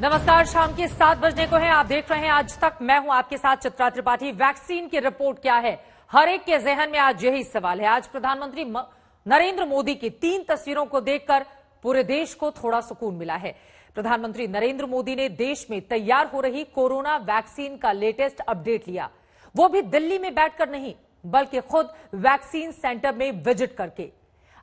नमस्कार, शाम के 7 बजने को है। आप देख रहे हैं आज तक। मैं हूं आपके साथ चित्रा त्रिपाठी। वैक्सीन की रिपोर्ट क्या है, हर एक के जहन में आज यही सवाल है। आज प्रधानमंत्री नरेंद्र मोदी की 3 तस्वीरों को देखकर पूरे देश को थोड़ा सुकून मिला है। प्रधानमंत्री नरेंद्र मोदी ने देश में तैयार हो रही कोरोना वैक्सीन का लेटेस्ट अपडेट लिया, वो भी दिल्ली में बैठकर नहीं बल्कि खुद वैक्सीन सेंटर में विजिट करके।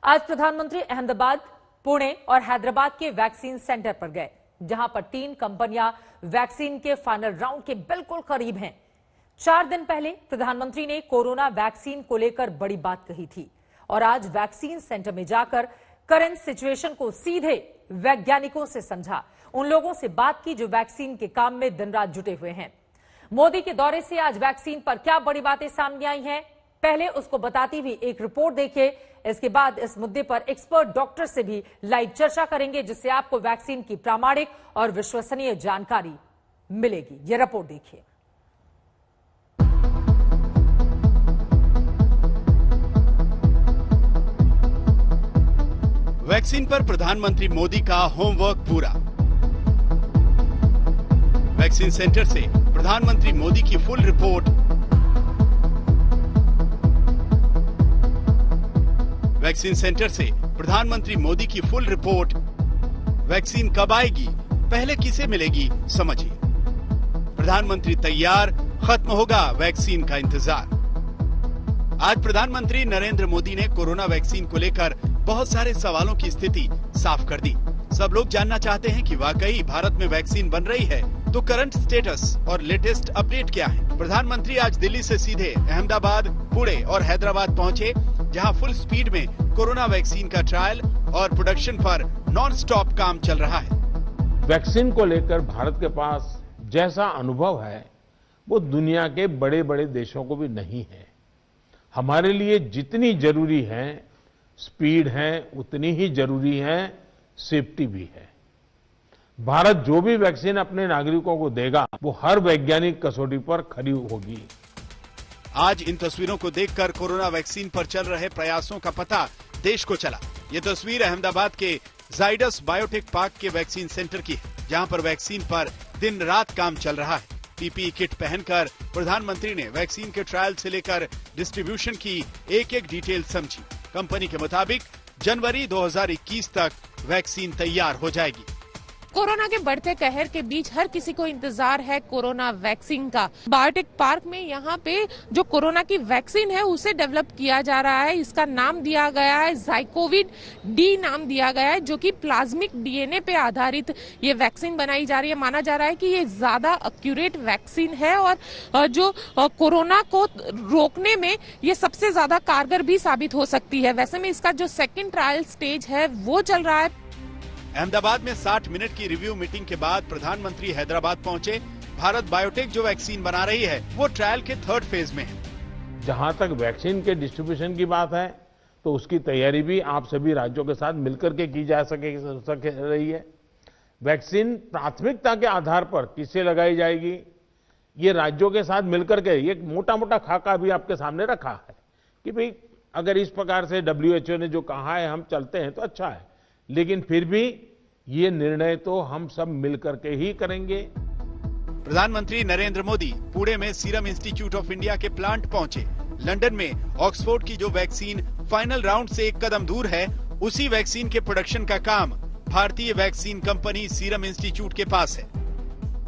आज प्रधानमंत्री अहमदाबाद, पुणे और हैदराबाद के वैक्सीन सेंटर पर गए, जहां पर 3 कंपनियां वैक्सीन के फाइनल राउंड के बिल्कुल करीब हैं। 4 दिन पहले प्रधानमंत्री ने कोरोना वैक्सीन को लेकर बड़ी बात कही थी और आज वैक्सीन सेंटर में जाकर करंट सिचुएशन को सीधे वैज्ञानिकों से समझा, उन लोगों से बात की जो वैक्सीन के काम में दिन रात जुटे हुए हैं। मोदी के दौरे से आज वैक्सीन पर क्या बड़ी बातें सामने आई हैं, पहले उसको बताती हुई एक रिपोर्ट देखिए। इसके बाद इस मुद्दे पर एक्सपर्ट डॉक्टर से भी लाइव चर्चा करेंगे, जिससे आपको वैक्सीन की प्रामाणिक और विश्वसनीय जानकारी मिलेगी। यह रिपोर्ट देखिए। वैक्सीन पर प्रधानमंत्री मोदी का होमवर्क पूरा। वैक्सीन सेंटर से प्रधानमंत्री मोदी की फुल रिपोर्ट। वैक्सीन सेंटर से प्रधानमंत्री मोदी की फुल रिपोर्ट। वैक्सीन कब आएगी, पहले किसे मिलेगी, समझिए। प्रधानमंत्री तैयार, खत्म होगा वैक्सीन का इंतजार। आज प्रधानमंत्री नरेंद्र मोदी ने कोरोना वैक्सीन को लेकर बहुत सारे सवालों की स्थिति साफ कर दी। सब लोग जानना चाहते हैं कि वाकई भारत में वैक्सीन बन रही है, तो करंट स्टेटस और लेटेस्ट अपडेट क्या है। प्रधानमंत्री आज दिल्ली से सीधे अहमदाबाद, पुणे और हैदराबाद पहुंचे, जहां फुल स्पीड में कोरोना वैक्सीन का ट्रायल और प्रोडक्शन पर नॉन स्टॉप काम चल रहा है। वैक्सीन को लेकर भारत के पास जैसा अनुभव है वो दुनिया के बड़े बड़े देशों को भी नहीं है। हमारे लिए जितनी जरूरी है स्पीड है, उतनी ही जरूरी है सेफ्टी भी है। भारत जो भी वैक्सीन अपने नागरिकों को देगा वो हर वैज्ञानिक कसौटी पर खरी होगी। आज इन तस्वीरों को देखकर कोरोना वैक्सीन पर चल रहे प्रयासों का पता देश को चला। ये तस्वीर अहमदाबाद के जाइडस बायोटेक पार्क के वैक्सीन सेंटर की है, जहां पर वैक्सीन पर दिन रात काम चल रहा है। पीपीई किट पहनकर प्रधानमंत्री ने वैक्सीन के ट्रायल से लेकर डिस्ट्रीब्यूशन की एक एक डिटेल समझी। कंपनी के मुताबिक जनवरी 2021 तक वैक्सीन तैयार हो जाएगी। कोरोना के बढ़ते कहर के बीच हर किसी को इंतजार है कोरोना वैक्सीन का। बायोटेक पार्क में यहाँ पे जो कोरोना की वैक्सीन है उसे डेवलप किया जा रहा है। इसका नाम दिया गया है ज़ाइकोविड डी नाम दिया गया है, जो कि प्लाज्मिक डीएनए पे आधारित ये वैक्सीन बनाई जा रही है। माना जा रहा है कि ये ज्यादा एक्यूरेट वैक्सीन है और जो कोरोना को रोकने में ये सबसे ज्यादा कारगर भी साबित हो सकती है। वैसे में इसका जो सेकेंड ट्रायल स्टेज है वो चल रहा है। अहमदाबाद में 60 मिनट की रिव्यू मीटिंग के बाद प्रधानमंत्री हैदराबाद पहुंचे। भारत बायोटेक जो वैक्सीन बना रही है वो ट्रायल के 3rd फेज में है। जहां तक वैक्सीन के डिस्ट्रीब्यूशन की बात है तो उसकी तैयारी भी आप सभी राज्यों के साथ मिलकर के की जा सके रही है। वैक्सीन प्राथमिकता के आधार पर किसे लगाई जाएगी, ये राज्यों के साथ मिलकर के एक मोटा मोटा खाका भी आपके सामने रखा है कि भाई अगर इस प्रकार से WHO ने जो कहा है हम चलते हैं तो अच्छा है, लेकिन फिर भी ये निर्णय तो हम सब मिलकर के ही करेंगे। प्रधानमंत्री नरेंद्र मोदी पुणे में सीरम इंस्टीट्यूट ऑफ इंडिया के प्लांट पहुंचे। लंदन में ऑक्सफोर्ड की जो वैक्सीन फाइनल राउंड से एक कदम दूर है, उसी वैक्सीन के प्रोडक्शन का काम भारतीय वैक्सीन कंपनी सीरम इंस्टीट्यूट के पास है।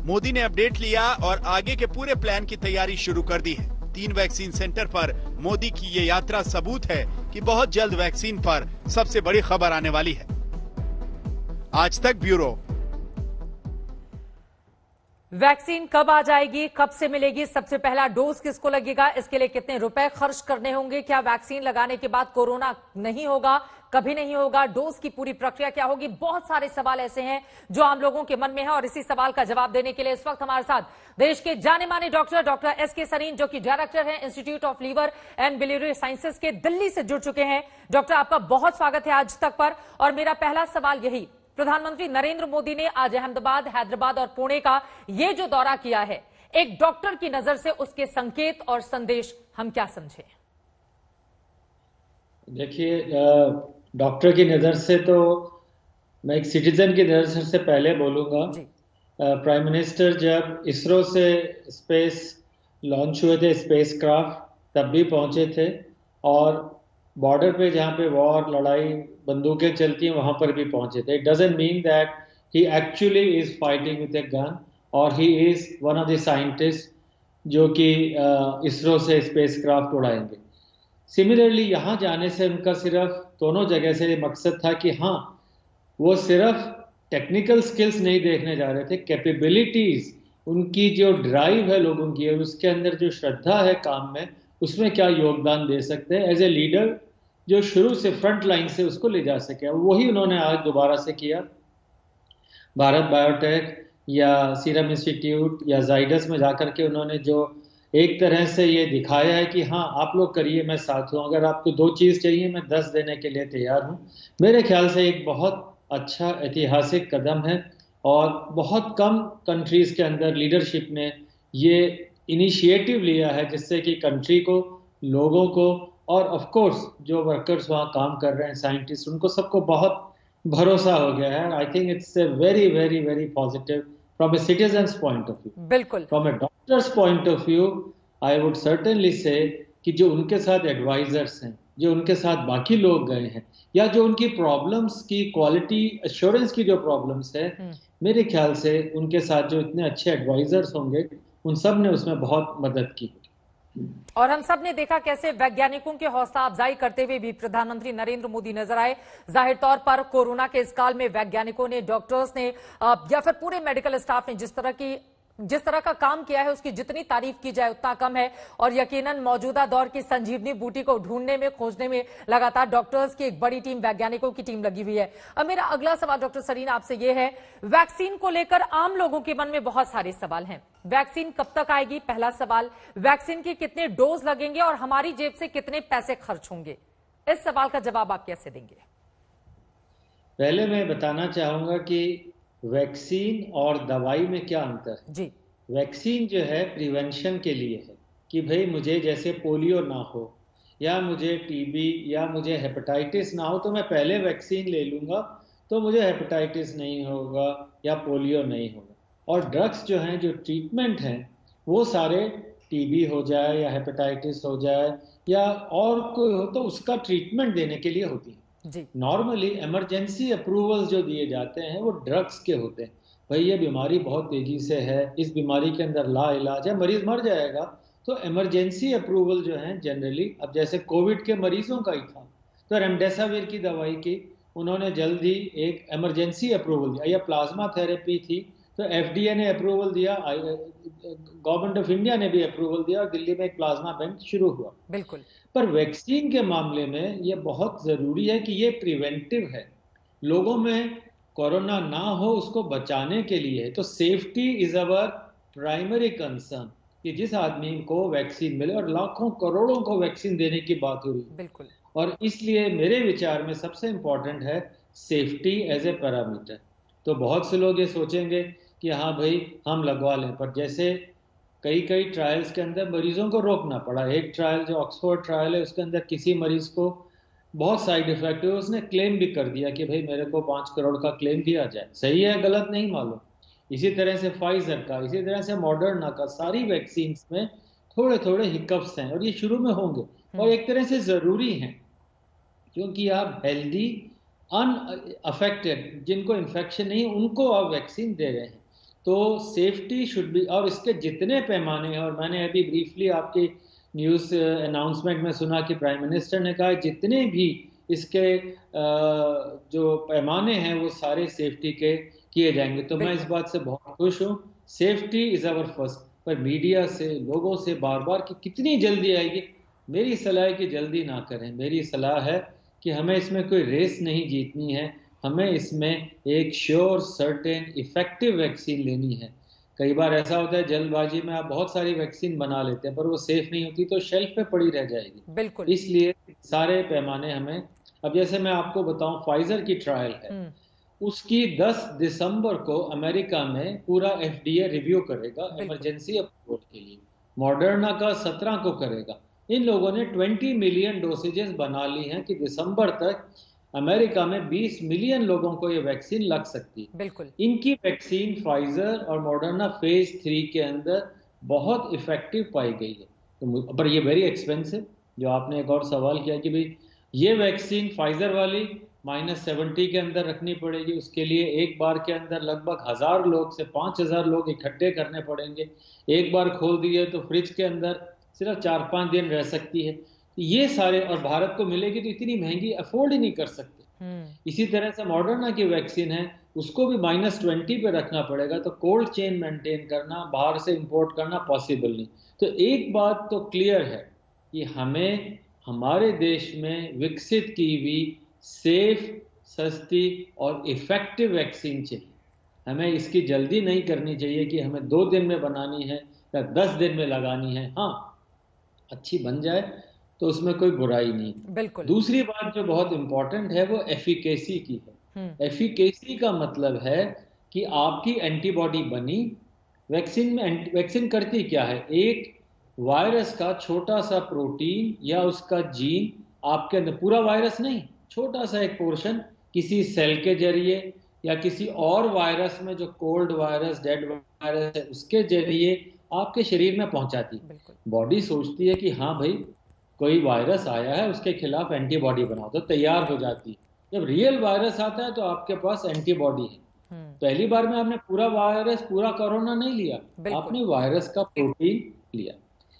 मोदी ने अपडेट लिया और आगे के पूरे प्लान की तैयारी शुरू कर दी है। 3 वैक्सीन सेंटर पर मोदी की ये यात्रा सबूत है कि बहुत जल्द वैक्सीन पर सबसे बड़ी खबर आने वाली है। आज तक ब्यूरो। वैक्सीन कब आ जाएगी, कब से मिलेगी, सबसे पहला डोज किसको लगेगा, इसके लिए कितने रुपए खर्च करने होंगे, क्या वैक्सीन लगाने के बाद कोरोना नहीं होगा, कभी नहीं होगा, डोज की पूरी प्रक्रिया क्या होगी, बहुत सारे सवाल ऐसे हैं जो आम लोगों के मन में है। और इसी सवाल का जवाब देने के लिए इस वक्त हमारे साथ देश के जाने माने डॉक्टर एस.के. सरीन, जो कि डायरेक्टर हैं institute of liver and biliary sciences के, दिल्ली से जुड़ चुके हैं। डॉक्टर, आपका बहुत स्वागत है आज तक पर। और मेरा पहला सवाल यही, प्रधानमंत्री नरेंद्र मोदी ने आज अहमदाबाद, हैदराबाद और पुणे का ये जो दौरा किया है, एक डॉक्टर की नजर से उसके संकेत और संदेश हम क्या समझे? देखिए, डॉक्टर की नजर से तो मैं एक सिटीजन की नजर से पहले बोलूंगा। प्राइम मिनिस्टर जब इसरो से स्पेस लॉन्च हुए थे, स्पेस क्राफ्ट, तब भी पहुंचे थे, और बॉर्डर पे जहाँ पे वॉर, लड़ाई, बंदूकें चलती हैं, वहां पर भी पहुंचे थे. It doesn't mean that he actually is fighting with a gun, और he is one of the scientist जो कि इसरो से स्पेस क्राफ्ट उड़ाएंगे. सिमिलरली यहाँ जाने से उनका सिर्फ दोनों जगह से मकसद था कि हाँ, वो सिर्फ टेक्निकल स्किल्स नहीं देखने जा रहे थे, कैपेबिलिटीज, उनकी जो ड्राइव है लोगों की, और उसके अंदर जो श्रद्धा है काम में, उसमें क्या योगदान दे सकते हैं एज ए लीडर जो शुरू से फ्रंट लाइन से उसको ले जा सके. वही उन्होंने आज दोबारा से किया. भारत बायोटेक या सीरम इंस्टीट्यूट या जाइडस में जाकर के उन्होंने जो एक तरह से ये दिखाया है कि हाँ, आप लोग करिए, मैं साथ हूँ, अगर आपको 2 चीज़ चाहिए मैं 10 देने के लिए तैयार हूँ. मेरे ख्याल से एक बहुत अच्छा ऐतिहासिक कदम है, और बहुत कम कंट्रीज के अंदर लीडरशिप ने ये इनिशिएटिव लिया है, जिससे कि कंट्री को, लोगों को, और ऑफ कोर्स जो वर्कर्स वहाँ काम कर रहे हैं, साइंटिस्ट, उनको सबको बहुत भरोसा हो गया है. I think it's a very very very positive from a citizen's point of view. बिल्कुल. From a doctor's point of view I would certainly say कि जो उनके साथ एडवाइजर्स हैं, जो उनके साथ बाकी लोग गए हैं, या जो उनकी प्रॉब्लम्स की क्वालिटी एश्योरेंस की जो प्रॉब्लम्स है, मेरे ख्याल से उनके साथ जो इतने अच्छे एडवाइजर्स होंगे, उन सब ने उसमें बहुत मदद की. और हम सब ने देखा कैसे वैज्ञानिकों की हौसला अफजाई करते हुए भी प्रधानमंत्री नरेंद्र मोदी नजर आए. जाहिर तौर पर कोरोना के इस काल में वैज्ञानिकों ने, डॉक्टर्स ने या फिर पूरे मेडिकल स्टाफ ने जिस तरह का काम किया है, उसकी जितनी तारीफ की जाए उतना कम है. और यकीनन मौजूदा दौर की संजीवनी बूटी को ढूंढने में, खोजने में लगातार डॉक्टर्स की एक बड़ी टीम, वैज्ञानिकों की टीम लगी हुई है. अब मेरा अगला सवाल डॉक्टर सरीना आपसे ये है, वैक्सीन को लेकर आम लोगों के मन में बहुत सारे सवाल हैं. वैक्सीन कब तक आएगी, पहला सवाल. वैक्सीन के कितने डोज लगेंगे और हमारी जेब से कितने पैसे खर्च होंगे, इस सवाल का जवाब आप कैसे देंगे? पहले मैं बताना चाहूंगा कि वैक्सीन और दवाई में क्या अंतर है. जी. वैक्सीन जो है प्रिवेंशन के लिए है, कि भाई मुझे जैसे पोलियो ना हो, या मुझे टीबी या मुझे हेपेटाइटिस ना हो, तो मैं पहले वैक्सीन ले लूंगा, तो मुझे हेपेटाइटिस नहीं होगा या पोलियो नहीं होगा. और ड्रग्स जो हैं, जो ट्रीटमेंट हैं, वो सारे टीबी हो जाए या हेपेटाइटिस हो जाए या और कोई हो, तो उसका ट्रीटमेंट देने के लिए होती है. नॉर्मली इमरजेंसी अप्रूवल्स जो दिए जाते हैं वो ड्रग्स के होते हैं. भाई ये बीमारी बहुत तेजी से है, इस बीमारी के अंदर ला इलाज है, मरीज मर जाएगा, तो इमरजेंसी अप्रूवल जो है जनरली, अब जैसे कोविड के मरीजों का ही था, तो रेमडेसिविर की दवाई की उन्होंने जल्द ही एक इमरजेंसी अप्रूवल दिया. या प्लाज्मा थेरेपी थी, तो एफडीए ने अप्रूवल दिया, गवर्नमेंट ऑफ इंडिया ने भी अप्रूवल दिया, और दिल्ली में एक प्लाज्मा बैंक शुरू हुआ. बिल्कुल. पर वैक्सीन के मामले में ये बहुत जरूरी है कि ये प्रिवेंटिव है, लोगों में कोरोना ना हो उसको बचाने के लिए. तो safety is our primary concern, कि जिस आदमी को वैक्सीन मिले, और लाखों करोड़ों को वैक्सीन देने की बात हो रही है. बिल्कुल. और इसलिए मेरे विचार में सबसे इंपॉर्टेंट है सेफ्टी एज ए पैरामीटर. तो बहुत से लोग ये सोचेंगे कि हाँ भाई हम लगवा लें, पर जैसे कई ट्रायल्स के अंदर मरीजों को रोकना पड़ा. एक ट्रायल जो ऑक्सफोर्ड ट्रायल है, उसके अंदर किसी मरीज को बहुत साइड इफेक्ट हुए, उसने क्लेम भी कर दिया कि भाई मेरे को 5 करोड़ का क्लेम दिया जाए. सही है गलत नहीं मालूम. इसी तरह से फाइजर का, इसी तरह से मॉडर्ना का, सारी वैक्सीन में थोड़े थोड़े हिकअप्स हैं, और ये शुरू में होंगे, और एक तरह से जरूरी हैं, क्योंकि आप हेल्दी अनअफेक्टेड, जिनको इन्फेक्शन नहीं, उनको आप वैक्सीन दे रहे हैं. तो सेफ्टी शुड बी, और इसके जितने पैमाने हैं, और मैंने अभी ब्रीफली आपकी न्यूज़ अनाउंसमेंट में सुना कि प्राइम मिनिस्टर ने कहा जितने भी इसके जो पैमाने हैं वो सारे सेफ्टी के किए जाएंगे. तो मैं इस बात से बहुत खुश हूँ. Safety is our first. पर मीडिया से, लोगों से बार बार कि कितनी जल्दी आएगी, मेरी सलाह है कि जल्दी ना करें. मेरी सलाह है कि हमें इसमें कोई रेस नहीं जीतनी है, हमें इसमें एक श्योर, सर्टेन, इफेक्टिव वैक्सीन लेनी है. कई बार ऐसा होता है जल्दबाजी में आप बहुत सारी वैक्सीन बना लेते हैं, पर वो सेफ नहीं होती, तो शेल्फ पे पड़ी रह जाएगी. बिल्कुल. इसलिए सारे पैमाने हमें, अब जैसे मैं आपको बताऊं, फाइजर की ट्रायल है, उसकी 10 दिसंबर को अमेरिका में पूरा एफडीए रिव्यू करेगा इमरजेंसी अप्रूवल के लिए. मॉडर्ना का 17 को करेगा. इन लोगों ने 20 मिलियन डोसेजेस बना ली हैं कि दिसंबर तक अमेरिका में 20 मिलियन लोगों को ये वैक्सीन लग सकती है। बिल्कुल। इनकी वैक्सीन फाइजर और मॉडर्ना फेज 3 के अंदर बहुत इफेक्टिव पाई गई है। तो पर ये वेरी एक्सपेंसिव। जो आपने एक और सवाल किया कि भाई ये वैक्सीन फाइजर वाली -70 के अंदर रखनी पड़ेगी, उसके लिए एक बार के अंदर लगभग 1000 लोग से 5000 लोग इकट्ठे करने पड़ेंगे। एक बार खोल दिए तो फ्रिज के अंदर सिर्फ 4-5 दिन रह सकती है। ये सारे, और भारत को मिलेगी तो इतनी महंगी अफोर्ड ही नहीं कर सकते। इसी तरह से मॉडर्ना की वैक्सीन है, उसको भी -20 पे रखना पड़ेगा, तो कोल्ड चेन मेंटेन करना, बाहर से इंपोर्ट करना पॉसिबल नहीं। तो एक बात तो क्लियर है कि हमें हमारे देश में विकसित की हुई सेफ, सस्ती और इफेक्टिव वैक्सीन चाहिए। हमें इसकी जल्दी नहीं करनी चाहिए कि हमें 2 दिन में बनानी है या 10 दिन में लगानी है। हाँ, अच्छी बन जाए तो उसमें कोई बुराई नहीं। बिल्कुल। दूसरी बात जो बहुत इंपॉर्टेंट है वो एफिकेसी की है। एफिकेसी का मतलब है कि आपकी एंटीबॉडी बनी। वैक्सीन करती क्या है? एक वायरस का छोटा सा प्रोटीन या उसका जीन आपके अंदर, पूरा वायरस नहीं, छोटा सा एक पोर्शन किसी सेल के जरिए या किसी और वायरस में, जो कोल्ड वायरस, डेड वायरस है, उसके जरिए आपके शरीर में पहुंचाती है। बॉडी सोचती है कि हाँ भाई कोई वायरस आया है, उसके खिलाफ एंटीबॉडी बनाओ, तो तैयार हो जाती है। जब रियल वायरस आता है तो आपके पास एंटीबॉडी है। पहली बार में आपने पूरा वायरस, पूरा कोरोना नहीं लिया, आपने वायरस का प्रोटीन लिया।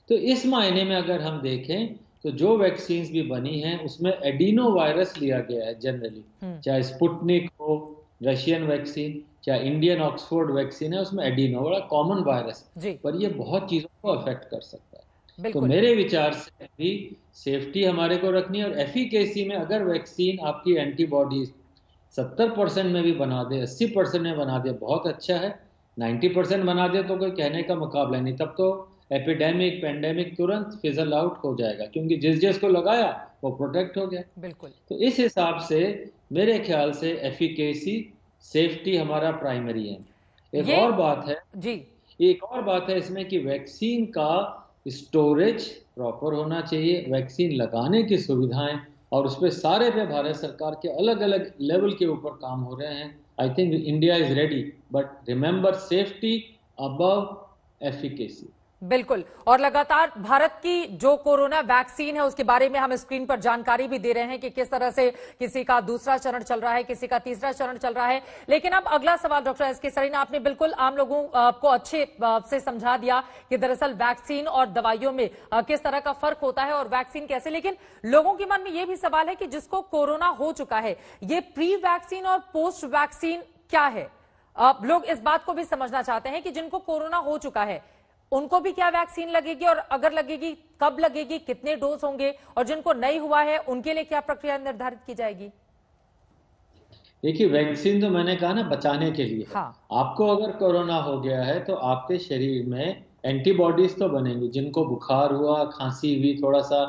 तो इस मायने में अगर हम देखें तो जो वैक्सीन्स भी बनी हैं उसमें एडिनो वायरस लिया गया है जनरली, चाहे स्पुतनिक हो, रशियन वैक्सीन, चाहे इंडियन ऑक्सफोर्ड वैक्सीन है, उसमें एडिनो बड़ा कॉमन वायरस, पर ये बहुत चीजों को अफेक्ट कर सकता है। तो मेरे विचार से भी सेफ्टी हमारे को रखनी है, और एफिकेसी में अगर वैक्सीन आपकी एंटीबॉडीज 70% में भी बना दे, 80% में बना दे, बहुत अच्छा है। 90% बना दे तो कोई कहने का मुकाबला नहीं, तब तो एपिडेमिक, पेंडेमिक तुरंत फिजल आउट हो जाएगा, क्योंकि जिस जिस को लगाया वो प्रोटेक्ट हो गया। बिल्कुल। तो इस हिसाब से मेरे ख्याल से एफिकेसी, सेफ्टी हमारा प्राइमरी है। एक और बात है इसमें कि वैक्सीन का स्टोरेज प्रॉपर होना चाहिए, वैक्सीन लगाने की सुविधाएं, और उस पर सारे पे भारत सरकार के अलग अलग लेवल के ऊपर काम हो रहे हैं। I think India is ready, but remember safety above efficacy. बिल्कुल। और लगातार भारत की जो कोरोना वैक्सीन है उसके बारे में हम स्क्रीन पर जानकारी भी दे रहे हैं कि किस तरह से किसी का दूसरा चरण चल रहा है, किसी का तीसरा चरण चल रहा है। लेकिन अब अगला सवाल डॉक्टर एस के सरीना, आपने बिल्कुल आम लोगों को अच्छे से समझा दिया कि दरअसल वैक्सीन और दवाइयों में किस तरह का फर्क होता है और वैक्सीन कैसे। लेकिन लोगों के मन में यह भी सवाल है कि जिसको कोरोना हो चुका है, ये प्री वैक्सीन और पोस्ट वैक्सीन क्या है? लोग इस बात को भी समझना चाहते हैं कि जिनको कोरोना हो चुका है उनको भी क्या वैक्सीन लगेगी, और अगर लगेगी कब लगेगी, कितने डोज होंगे, और जिनको नहीं हुआ है उनके लिए क्या प्रक्रिया निर्धारित की जाएगी? देखिए, वैक्सीन तो मैंने कहा ना बचाने के लिए। हाँ। आपको अगर कोरोना हो गया है तो आपके शरीर में एंटीबॉडीज तो बनेंगी। जिनको बुखार हुआ, खांसी हुई, थोड़ा सा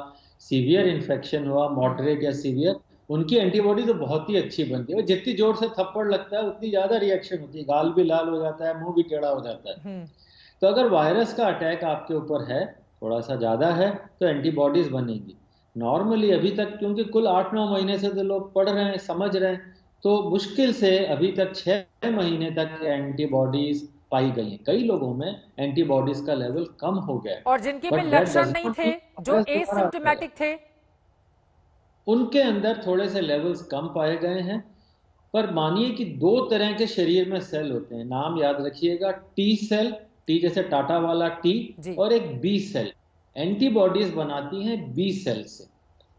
सीवियर इन्फेक्शन हुआ, मॉडरेट या सीवियर, उनकी एंटीबॉडी तो बहुत ही अच्छी बनती है। जितनी जोर से थप्पड़ लगता है उतनी ज्यादा रिएक्शन होती है, गाल भी लाल हो जाता है, मुंह भी टेढ़ा हो जाता है। तो अगर वायरस का अटैक आपके ऊपर है, थोड़ा सा ज्यादा है, तो एंटीबॉडीज बनेंगी। नॉर्मली अभी तक, क्योंकि कुल 8-9 महीने से तो लोग पढ़ रहे हैं, समझ रहे हैं, तो मुश्किल से अभी तक 6 महीने तक एंटीबॉडीज पाई गई हैं। कई लोगों में एंटीबॉडीज का लेवल कम हो गया, और जिनके में लक्षण नहीं थे, जो एसिम्प्टोमेटिक थे, उनके अंदर थोड़े से लेवल्स कम पाए गए हैं। पर मानिए कि 2 तरह के शरीर में सेल होते हैं, नाम याद रखिएगा, टी सेल, टी जैसे टाटा वाला टी, और एक बी सेल। एंटीबॉडीज बनाती हैं बी सेल से,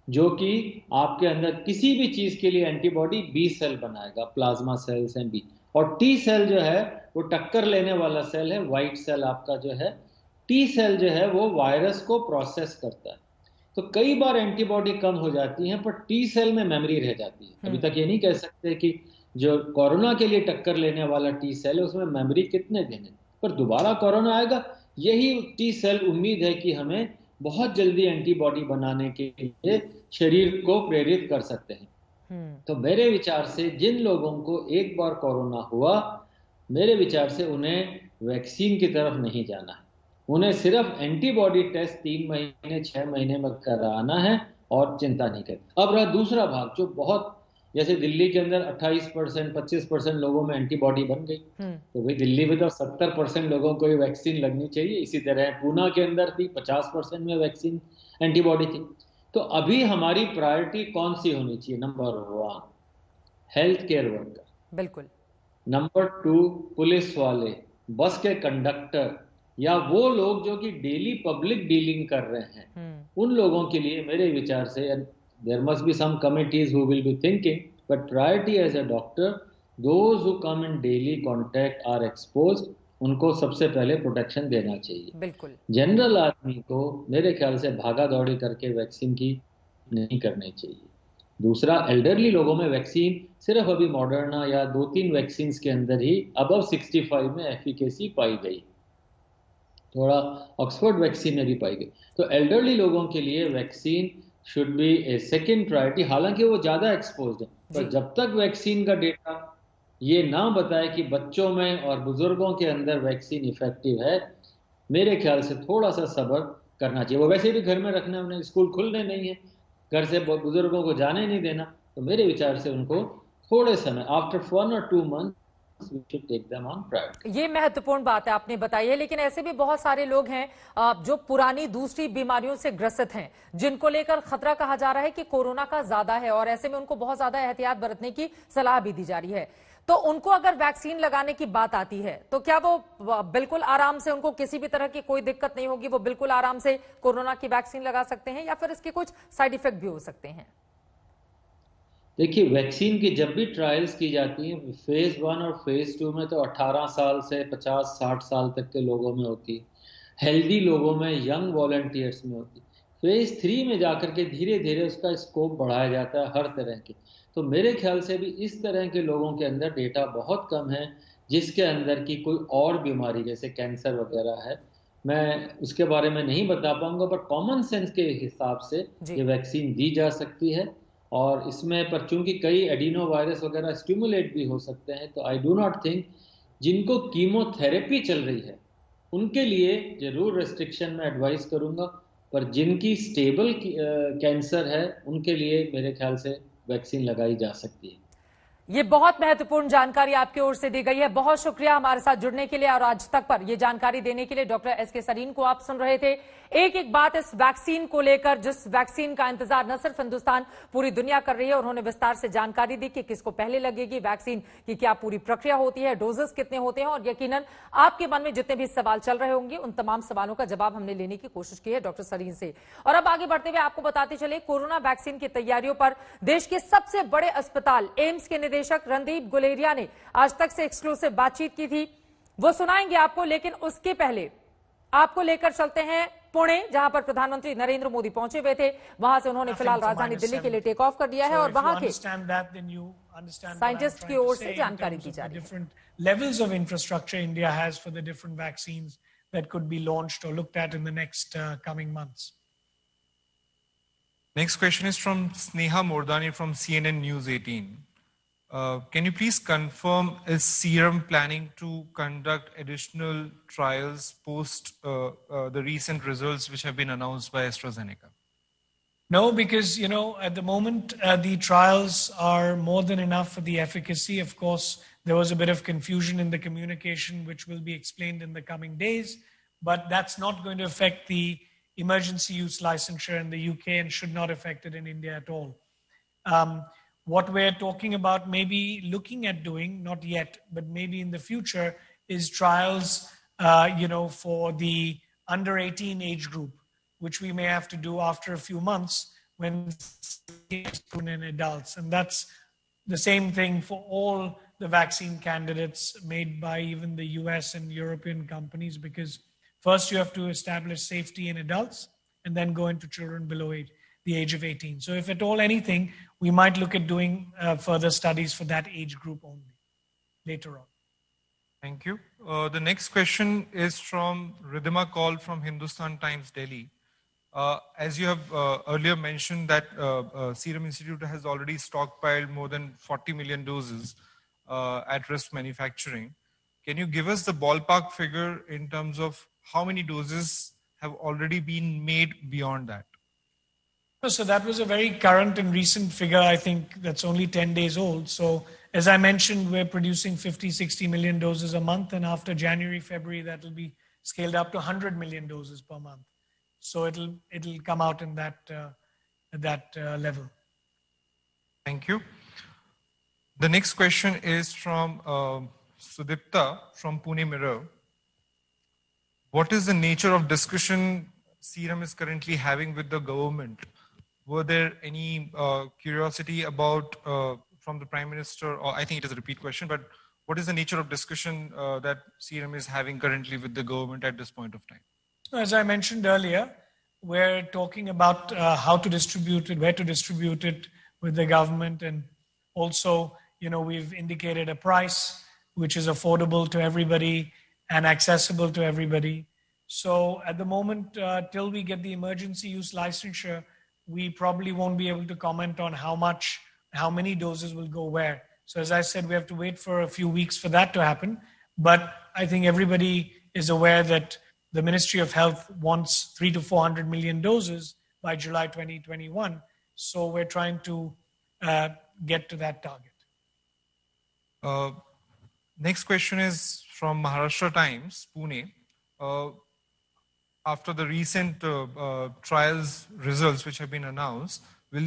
जो कि आपके अंदर किसी भी चीज के लिए एंटीबॉडी बी सेल बनाएगा, प्लाज्मा सेल्स हैं बी। और टी सेल जो है वो टक्कर लेने वाला सेल है, व्हाइट सेल आपका जो है। टी सेल जो है वो वायरस को प्रोसेस करता है। तो कई बार एंटीबॉडी कम हो जाती है, पर टी सेल में मेमोरी रह जाती है। अभी तक ये नहीं कह सकते कि जो कोरोना के लिए टक्कर लेने वाला टी सेल है उसमें मेमोरी कितने दिन है, पर दोबारा कोरोना आएगा, यही टी सेल उम्मीद है कि हमें बहुत जल्दी एंटीबॉडी बनाने के लिए शरीर को प्रेरित कर सकते हैं। तो मेरे विचार से जिन लोगों को एक बार कोरोना हुआ, मेरे विचार से उन्हें वैक्सीन की तरफ नहीं जाना है, उन्हें सिर्फ एंटीबॉडी टेस्ट 3 महीने 6 महीने में कराना है और चिंता नहीं करनी। अब रहा दूसरा भाग जो बहुत जैसे दिल्ली के अंदर 28%, 25% लोगों में एंटीबॉडी बन गई, तो भाई दिल्ली में तो 70% लोगों को ये वैक्सीन लगनी चाहिए। इसी तरह पूना के अंदर थी, 50% में वैक्सीन एंटीबॉडी थी। तो अभी हमारी प्रायोरिटी कौन सी होनी चाहिए? नंबर 1 हेल्थ केयर वर्कर, बिल्कुल। नंबर 2 पुलिस वाले, बस के कंडक्टर, या वो लोग जो कि डेली पब्लिक डीलिंग कर रहे हैं, उन लोगों के लिए मेरे विचार से there must be some committees who will be thinking, but priority as a doctor, those who come in daily contact are exposed, उनको सबसे पहले प्रोटेक्शन देना चाहिए। बिल्कुल। जनरल आदमी को मेरे ख्याल से भागा दौड़ी करके वैक्सीन की नहीं करनी चाहिए। दूसरा, एल्डरली लोगों में वैक्सीन सिर्फ अभी मॉडर्ना या 2-3 वैक्सीन के अंदर ही अबव 65 में एफिकेसी पाई गई, थोड़ा ऑक्सफोर्ड वैक्सीन में भी पाई गई। तो एल्डरली लोगों के लिए vaccine should be A second priority, हालांकि वो ज्यादा एक्सपोज्ड है। पर जब तक वैक्सीन का डेटा ये ना बताए कि बच्चों में और बुजुर्गों के अंदर वैक्सीन इफेक्टिव है, मेरे ख्याल से थोड़ा सा सब्र करना चाहिए। वो वैसे भी घर में रखना, उन्हें स्कूल खुलने नहीं है, घर से बुजुर्गों को जाने नहीं देना, तो मेरे विचार से उनको थोड़े समय आफ्टर 1 or 2 months ये महत्वपूर्ण बात है आपने बताई है। लेकिन ऐसे भी बहुत सारे लोग हैं जो पुरानी दूसरी बीमारियों से ग्रसित हैं, जिनको लेकर खतरा कहा जा रहा है कि कोरोना का ज्यादा है, और ऐसे में उनको बहुत ज्यादा एहतियात बरतने की सलाह भी दी जा रही है। तो उनको अगर वैक्सीन लगाने की बात आती है तो क्या वो बिल्कुल आराम से, उनको किसी भी तरह की कोई दिक्कत नहीं होगी, वो बिल्कुल आराम से कोरोना की वैक्सीन लगा सकते हैं, या फिर इसके कुछ साइड इफेक्ट भी हो सकते हैं? देखिए, वैक्सीन की जब भी ट्रायल्स की जाती हैं, फेज 1 और फेज 2 में तो 18 साल से 50-60 साल तक के लोगों में होती है, हेल्दी लोगों में, यंग वॉलंटियर्स में होती है। फेज 3 में जाकर के धीरे धीरे उसका स्कोप बढ़ाया जाता है हर तरह के। तो मेरे ख्याल से भी इस तरह के लोगों के अंदर डेटा बहुत कम है जिसके अंदर की कोई और बीमारी जैसे कैंसर वगैरह है। मैं उसके बारे में नहीं बता पाऊंगा, पर कॉमन सेंस के हिसाब से ये वैक्सीन दी जा सकती है। और इसमें पर चूंकि कई एडिनो वायरस वगैरह स्टिमुलेट भी हो सकते हैं, तो आई डू नॉट थिंक जिनको कीमोथेरेपी चल रही है उनके लिए जरूर रेस्ट्रिक्शन में एडवाइस करूंगा, पर जिनकी स्टेबल कैंसर है उनके लिए मेरे ख्याल से वैक्सीन लगाई जा सकती है। ये बहुत महत्वपूर्ण जानकारी आपकी ओर से दी गई है। बहुत शुक्रिया हमारे साथ जुड़ने के लिए और आज तक पर यह जानकारी देने के लिए। Doctor S K. सरीन को आप सुन रहे थे। एक एक बात इस वैक्सीन को लेकर, जिस वैक्सीन का इंतजार न सिर्फ हिंदुस्तान, पूरी दुनिया कर रही है। उन्होंने विस्तार से जानकारी दी कि किसको पहले लगेगी वैक्सीन की, क्या पूरी प्रक्रिया होती है, डोजेस कितने होते हैं, और यकीनन आपके मन में जितने भी सवाल चल रहे होंगे उन तमाम सवालों का जवाब हमने लेने की कोशिश की है डॉक्टर सरीन से। और अब आगे बढ़ते हुए आपको बताते चले, कोरोना वैक्सीन की तैयारियों पर देश के सबसे बड़े अस्पताल एम्स के निदेशक रणदीप गुलेरिया ने आज तक से एक्सक्लूसिव बातचीत की थी, वो सुनाएंगे आपको। लेकिन उसके पहले आपको लेकर चलते हैं पुणे, जहां पर प्रधानमंत्री नरेंद्र मोदी पहुंचे हुए थे। वहां से उन्होंने फिलहाल राजधानी दिल्ली के लिए टेक ऑफ कर दिया है और वहां के साइंटिस्ट की ओर से जानकारी दी जा रही है। Levels of infrastructure India has for the different vaccines that could be launched or looked at in the next coming months. Next question is from Sneha Mordani from CNN News 18. Can you please confirm, is Serum planning to conduct additional trials post the recent results which have been announced by AstraZeneca? No, because, at the moment, the trials are more than enough for the efficacy. Of course, there was a bit of confusion in the communication, which will be explained in the coming days, but that's not going to affect the emergency use licensure in the UK and should not affect it in India at all. What we're talking about maybe looking at doing, not yet, but maybe in the future, is trials, for the under 18 age group, which we may have to do after a few months when in adults. And that's the same thing for all the vaccine candidates made by even the US and European companies, because first you have to establish safety in adults and then go into children below the age of 18. So if at all anything, we might look at doing further studies for that age group only later on. Thank you. The next question is from Ridhima Kaul from Hindustan Times, Delhi. As you have earlier mentioned that Serum Institute has already stockpiled more than 40 million doses at risk manufacturing. Can you give us the ballpark figure in terms of how many doses have already been made beyond that? So that was a very current and recent figure. I think that's only 10 days old. So as I mentioned, we're producing 50, 60 million doses a month. And after January, February, that will be scaled up to 100 million doses per month. So it'll come out in that level. Thank you. The next question is from Sudipta from Pune Mirror. What is the nature of discussion Serum is currently having with the government? Were there any curiosity about from the Prime Minister, or I think it is a repeat question, but what is the nature of discussion that Serum is having currently with the government at this point of time? As I mentioned earlier, we're talking about how to distribute it, where to distribute it with the government, and also, we've indicated a price which is affordable to everybody and accessible to everybody. So at the moment, till we get the emergency use licensure, we probably won't be able to comment on how many doses will go where. So as I said, we have to wait for a few weeks for that to happen. But I think everybody is aware that the Ministry of Health wants 300 to 400 million doses by July 2021. So we're trying to get to that target. Next question is from Maharashtra Times, Pune. After the recent trials results which have been announced, will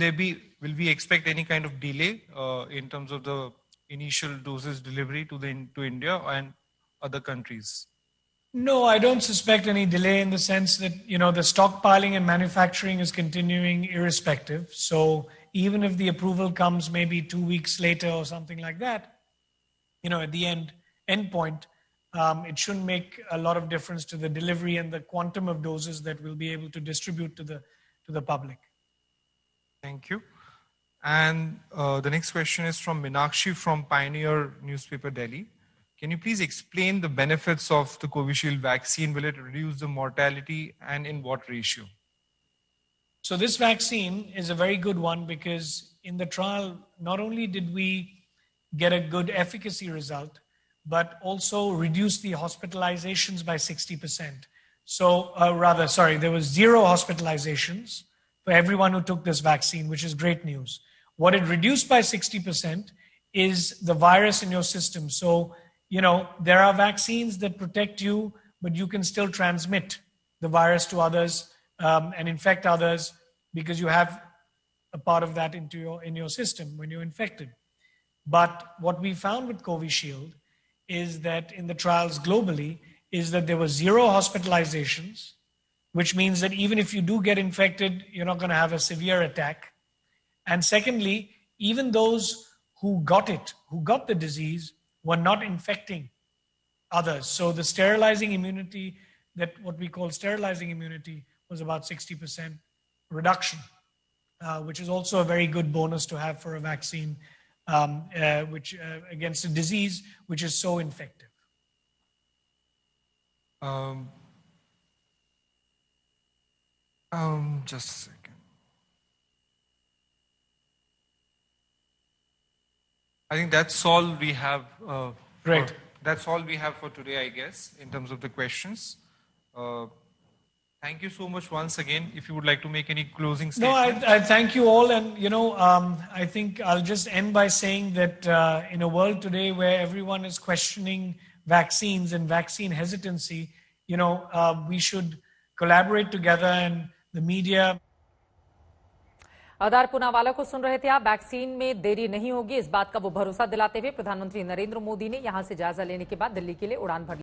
we expect any kind of delay in terms of the initial doses delivery to India and other countries? No, I don't suspect any delay in the sense that, the stockpiling and manufacturing is continuing irrespective. So even if the approval comes maybe 2 weeks later or something like that, at the end point, it shouldn't make a lot of difference to the delivery and the quantum of doses that we'll be able to distribute to the public. Thank you. And the next question is from Minakshi from Pioneer newspaper, Delhi. Can you please explain the benefits of the Covishield vaccine? Will it reduce the mortality, and in what ratio? So this vaccine is a very good one because in the trial, not only did we get a good efficacy result, but also reduce the hospitalizations by 60%. So there was 0 hospitalizations for everyone who took this vaccine, which is great news. What it reduced by 60% is the virus in your system. So, there are vaccines that protect you, but you can still transmit the virus to others and infect others because you have a part of that in your system when you're infected. But what we found with Covishield is that in the trials globally is that there were 0 hospitalizations, which means that even if you do get infected, you're not going to have a severe attack. And secondly, even those who got the disease, were not infecting others. So the sterilizing immunity, what we call sterilizing immunity, was about 60% reduction, which is also a very good bonus to have for a vaccine against a disease which is so infective. Just a second. I think that's all we have. Great. That's all we have for today, I guess, in terms of the questions. Thank you so much once again. If you would like to make any closing statement. No, I thank you all. And, I think I'll just end by saying that in a world today where everyone is questioning vaccines and vaccine hesitancy, we should collaborate together, and the media. आधार पूनावाला को सुन रहे थे आप। Vaccine में देरी नहीं होगी, इस बात का वो भरोसा दिलाते हुए प्रधानमंत्री नरेंद्र मोदी ने यहां से जायजा लेने के बाद दिल्ली के लिए उड़ान भर